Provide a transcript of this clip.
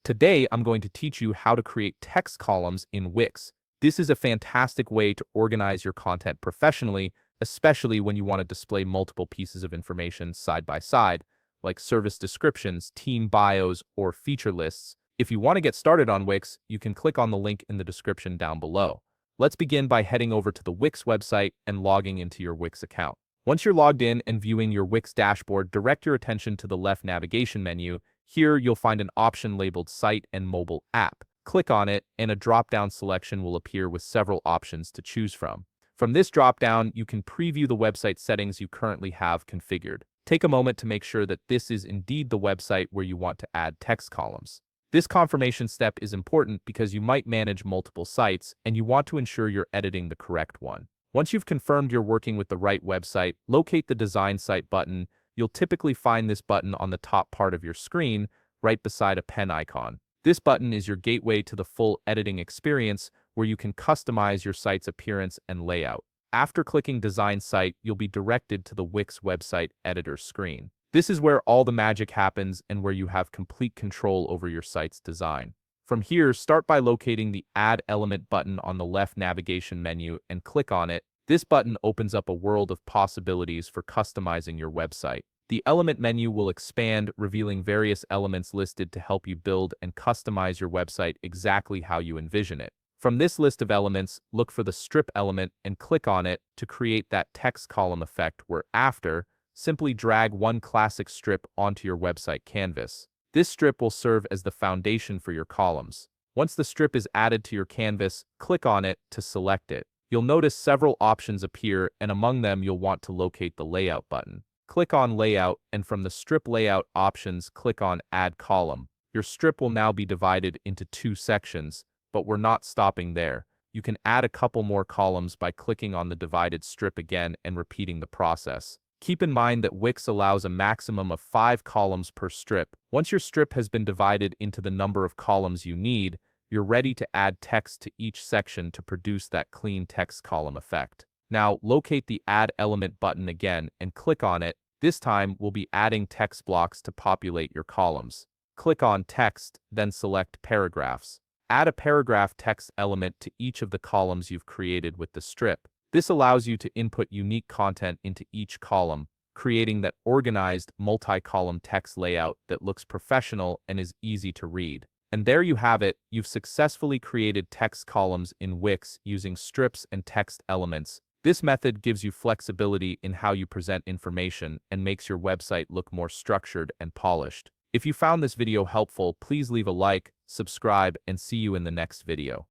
Today, I'm going to teach you how to create text columns in Wix. This is a fantastic way to organize your content professionally, especially when you want to display multiple pieces of information side by side, like service descriptions, team bios, or feature lists. If you want to get started on Wix, you can click on the link in the description down below. Let's begin by heading over to the Wix website and logging into your Wix account. Once you're logged in and viewing your Wix dashboard, direct your attention to the left navigation menu. Here, you'll find an option labeled Site and Mobile App. Click on it, and a drop-down selection will appear with several options to choose from. From this drop-down, you can preview the website settings you currently have configured. Take a moment to make sure that this is indeed the website where you want to add text columns. This confirmation step is important because you might manage multiple sites, and you want to ensure you're editing the correct one. Once you've confirmed you're working with the right website, locate the Design Site button. You'll typically find this button on the top part of your screen, right beside a pen icon. This button is your gateway to the full editing experience, where you can customize your site's appearance and layout. After clicking Design Site, you'll be directed to the Wix website editor screen. This is where all the magic happens and where you have complete control over your site's design. From here, start by locating the Add Element button on the left navigation menu and click on it. This button opens up a world of possibilities for customizing your website. The element menu will expand, revealing various elements listed to help you build and customize your website exactly how you envision it. From this list of elements, look for the strip element and click on it to create that text column effect where after, simply drag one classic strip onto your website canvas. This strip will serve as the foundation for your columns. Once the strip is added to your canvas, click on it to select it. You'll notice several options appear, and among them you'll want to locate the Layout button. Click on Layout, and from the Strip Layout options, click on Add Column. Your strip will now be divided into two sections, but we're not stopping there. You can add a couple more columns by clicking on the divided strip again and repeating the process. Keep in mind that Wix allows a maximum of 5 columns per strip. Once your strip has been divided into the number of columns you need, you're ready to add text to each section to produce that clean text column effect. Now, locate the Add Element button again and click on it. This time, we'll be adding text blocks to populate your columns. Click on Text, then select Paragraphs. Add a paragraph text element to each of the columns you've created with the strip. This allows you to input unique content into each column, creating that organized, multi-column text layout that looks professional and is easy to read. And there you have it, you've successfully created text columns in Wix using strips and text elements. This method gives you flexibility in how you present information and makes your website look more structured and polished. If you found this video helpful, please leave a like, subscribe, and see you in the next video.